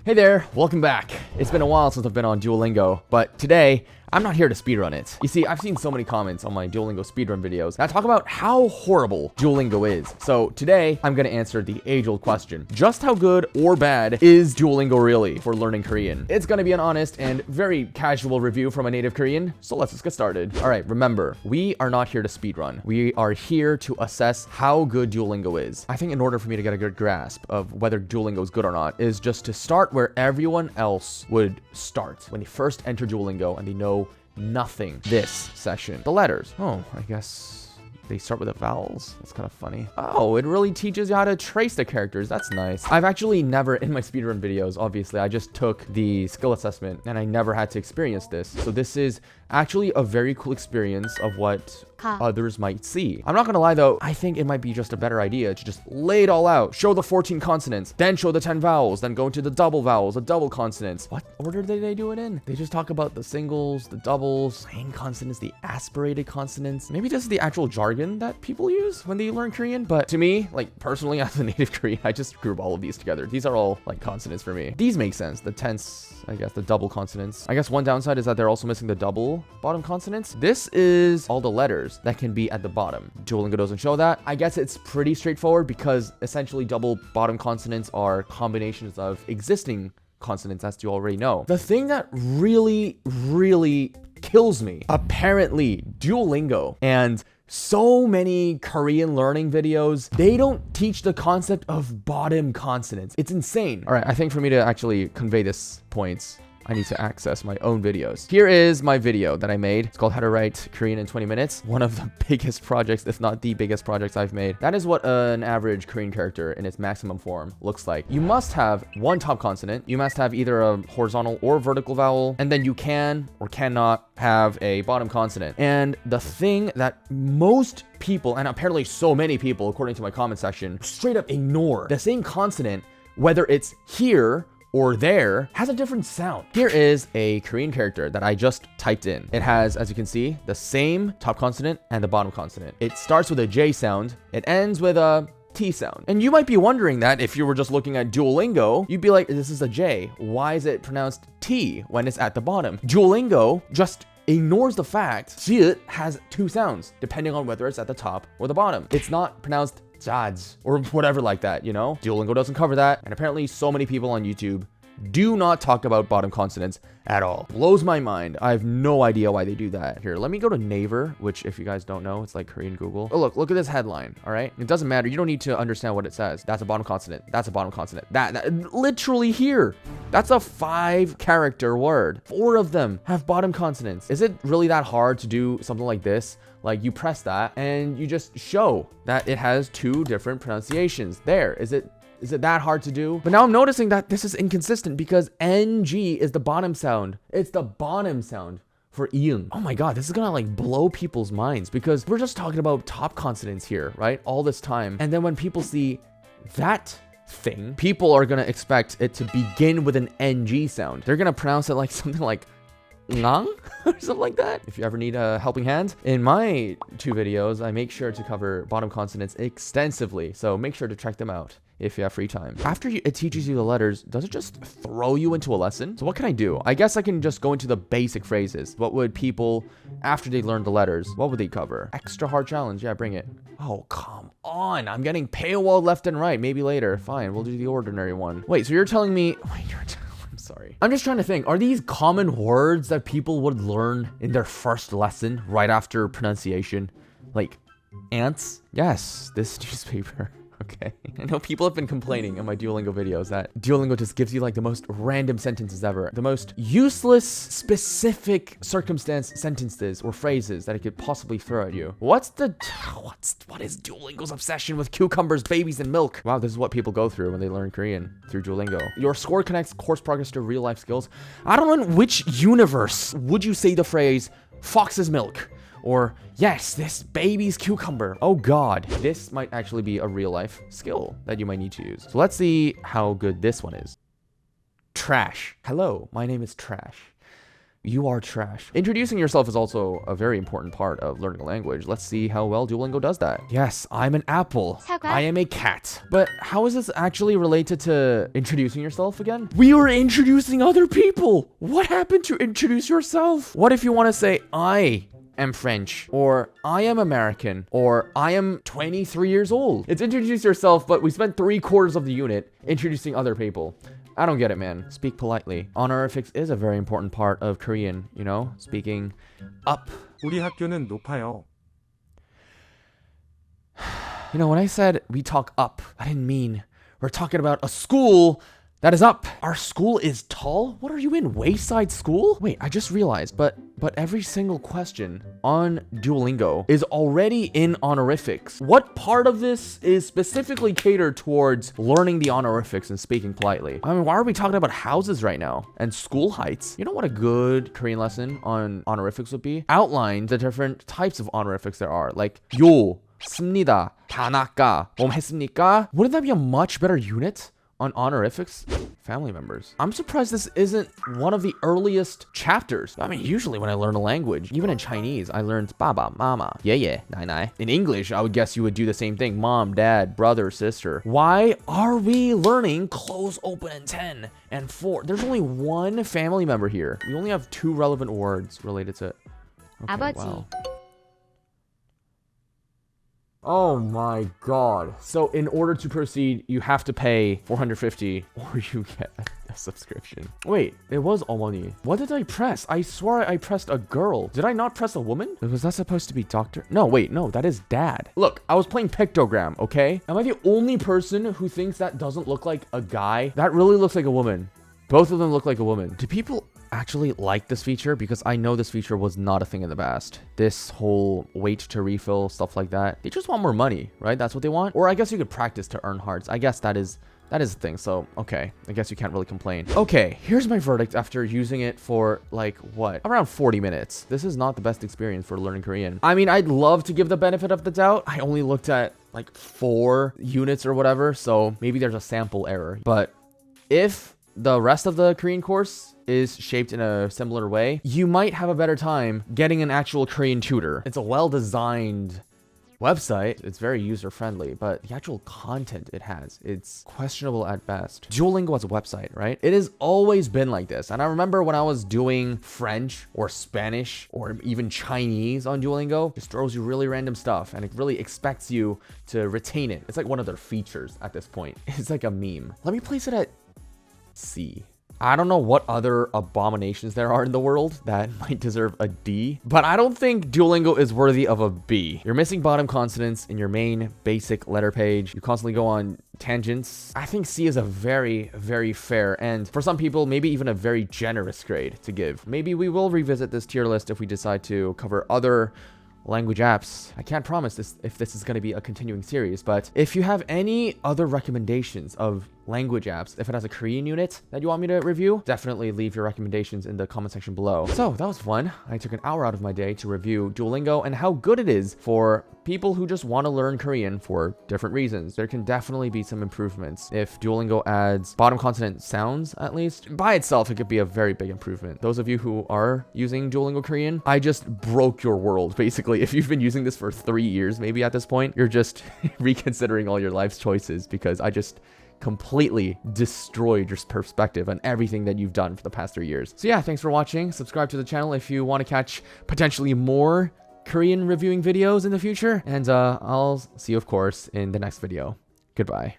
Hey there, welcome back. It's been a while since I've been on Duolingo, but today, I'm not here to speedrun it. You see, I've seen so many comments on my Duolingo speedrun videos that talk about how horrible Duolingo is. So today, I'm gonna answer the age-old question. Just how good or bad is Duolingo really for learning Korean? It's gonna be an honest and very casual review from a native Korean, so let's just get started. All right, remember, we are not here to speedrun. We are here to assess how good Duolingo is. I think in order for me to get a good grasp of whether Duolingo is good or not is just to start where everyone else would start when they first enter Duolingo and they know nothing. This session. The letters. Oh, I guess they start with the vowels. That's kind of funny. Oh, it really teaches you how to trace the characters. That's nice. I've actually never, in my speedrun videos, obviously, I just took the skill assessment and I never had to experience this. So this is actually a very cool experience of what others might see. I'm not gonna lie though, I think it might be just a better idea to just lay it all out. Show the 14 consonants, then show the 10 vowels, then go into the double vowels, the double consonants. What order did they do it in? They just talk about the singles, the doubles, plain consonants, the aspirated consonants. Maybe this is the actual jargon that people use when they learn Korean, but to me, like personally as a native Korean, I just group all of these together. These are all like consonants for me. These make sense. The tense, I guess, the double consonants. I guess one downside is that they're also missing the double bottom consonants. This is all the letters that can be at the bottom. Duolingo doesn't show that. I guess it's pretty straightforward because essentially double bottom consonants are combinations of existing consonants, as you already know. The thing that really kills me, apparently Duolingo and so many Korean learning videos, they don't teach the concept of bottom consonants. It's insane. All right, I think for me to actually convey this point, I need to access my own videos. Here is my video that I made. It's called How to Write Korean in 20 Minutes. One of the biggest projects, if not the biggest projects I've made. That is what an average Korean character in its maximum form looks like. You must have one top consonant. You must have either a horizontal or vertical vowel. And then you can or cannot have a bottom consonant. And the thing that most people, and apparently so many people, according to my comment section, straight up ignore the same consonant, whether it's here or there, has a different sound. Here is a Korean character that I just typed in. It has, as you can see, the same top consonant and the bottom consonant. It starts with a J sound. It ends with a T sound. And you might be wondering that if you were just looking at Duolingo, you'd be like, this is a J. Why is it pronounced T when it's at the bottom? Duolingo just ignores the fact it has two sounds, depending on whether it's at the top or the bottom. It's not pronounced Jads or whatever like that, you know? Duolingo doesn't cover that. And apparently so many people on YouTube do not talk about bottom consonants at all. Blows my mind. I have no idea why they do that. Here, let me go to Naver, which if you guys don't know, it's like Korean Google. Oh, look at this headline, all right? It doesn't matter. You don't need to understand what it says. That's a bottom consonant. That's a bottom consonant. That literally here. That's a 5-character word. 4 of them have bottom consonants. Is it really that hard to do something like this? Like you press that and you just show that it has 2 different pronunciations. There, is it that hard to do? But now I'm noticing that this is inconsistent because NG is the bottom sound. It's the bottom sound for iung. Oh my God, this is gonna like blow people's minds because we're just talking about top consonants here, right? All this time. And then when people see that thing, people are gonna expect it to begin with an NG sound. They're gonna pronounce it like something like ngang or something like that. If you ever need a helping hand, in my 2 videos, I make sure to cover bottom consonants extensively. So make sure to check them out if you have free time. After it teaches you the letters, does it just throw you into a lesson? So what can I do? I guess I can just go into the basic phrases. What would people, after they learn the letters, what would they cover? Extra hard challenge. Yeah, bring it. Oh, come on. I'm getting paywalled left and right. Maybe later. Fine, we'll do the ordinary one. Wait, so you're telling me... I'm sorry. I'm just trying to think. Are these common words that people would learn in their first lesson right after pronunciation? Like ants? Yes, this newspaper. Okay. I know people have been complaining in my Duolingo videos that Duolingo just gives you like the most random sentences ever. The most useless, specific circumstance sentences or phrases that it could possibly throw at you. What is Duolingo's obsession with cucumbers, babies, and milk? Wow, this is what people go through when they learn Korean through Duolingo. Your score connects course progress to real life skills. I don't know in which universe would you say the phrase fox's milk? Or, yes, this baby's cucumber. Oh God, this might actually be a real life skill that you might need to use. So let's see how good this one is. Trash. Hello, my name is Trash. you are trash. Introducing yourself is also a very important part of learning a language. Let's see how well Duolingo does that. Yes, I'm an apple. 사과. I am a cat. But how is this actually related to introducing yourself again? We were introducing other people. What happened to introduce yourself? What if you want to say, I am French, or I am American, or I am 23 years old? It's introduce yourself, but we spent 3/4 of the unit introducing other people. I don't get it, man. Speak politely. Honorifics is a very important part of Korean, you know? Speaking up. 우리 학교는 높아요. You know, when I said we talk up, I didn't mean we're talking about a school that is up. Our school is tall? What are you in, Wayside School? Wait, I just realized, but every single question on Duolingo is already in honorifics. What part of this is specifically catered towards learning the honorifics and speaking politely? I mean, why are we talking about houses right now? And school heights? You know what a good Korean lesson on honorifics would be? Outline the different types of honorifics there are, like 요, 습니다, 다나까, 했습니까? Wouldn't that be a much better unit on honorifics? Family members. I'm surprised this isn't one of the earliest chapters. I mean, usually when I learn a language, even in Chinese, I learned baba, mama, yeah, nai. In English, I would guess you would do the same thing. Mom, dad, brother, sister. Why are we learning close, open, and 10 and 4? There's only one family member here. We only have 2 relevant words related to... Okay, 아버지. wow. Oh my god. So in order to proceed, you have to pay 450 or you get a subscription. Wait, it was 어머니. What did I press? I swear I pressed a girl. Did I not press a woman? Was that supposed to be doctor? No, wait, no, that is dad. Look, I was playing pictogram, okay? Am I the only person who thinks that doesn't look like a guy? That really looks like a woman. Both of them look like a woman. Do people actually like this feature? Because I know this feature was not a thing in the past. This whole wait to refill, stuff like that. They just want more money, right? That's what they want. Or I guess you could practice to earn hearts. I guess that is the thing. So, okay. I guess you can't really complain. Okay, here's my verdict after using it for like, what? Around 40 minutes. This is not the best experience for learning Korean. I mean, I'd love to give the benefit of the doubt. I only looked at like 4 units or whatever. So maybe there's a sample error. But if the rest of the Korean course is shaped in a similar way, you might have a better time getting an actual Korean tutor. It's a well-designed website. It's very user-friendly, but the actual content it has, it's questionable at best. Duolingo as a website, right? It has always been like this. And I remember when I was doing French or Spanish or even Chinese on Duolingo, it just throws you really random stuff and it really expects you to retain it. It's like one of their features at this point. It's like a meme. Let me place it at C. I don't know what other abominations there are in the world that might deserve a D, but I don't think Duolingo is worthy of a B. You're missing bottom consonants in your main basic letter page. You constantly go on tangents. I think C is a very, very fair, and for some people, maybe even a very generous grade to give. Maybe we will revisit this tier list if we decide to cover other language apps. I can't promise this if this is going to be a continuing series, but if you have any other recommendations of language apps, if it has a Korean unit that you want me to review, definitely leave your recommendations in the comment section below. So that was fun. I took an hour out of my day to review Duolingo and how good it is for people who just want to learn Korean for different reasons. There can definitely be some improvements. If Duolingo adds bottom consonant sounds, at least, by itself, it could be a very big improvement. Those of you who are using Duolingo Korean, I just broke your world, basically. If you've been using this for 3 years, maybe at this point, you're just reconsidering all your life's choices because I just completely destroyed your perspective on everything that you've done for the past 3 years. So yeah, thanks for watching. Subscribe to the channel if you want to catch potentially more Korean reviewing videos in the future. And I'll see you, of course, in the next video. Goodbye.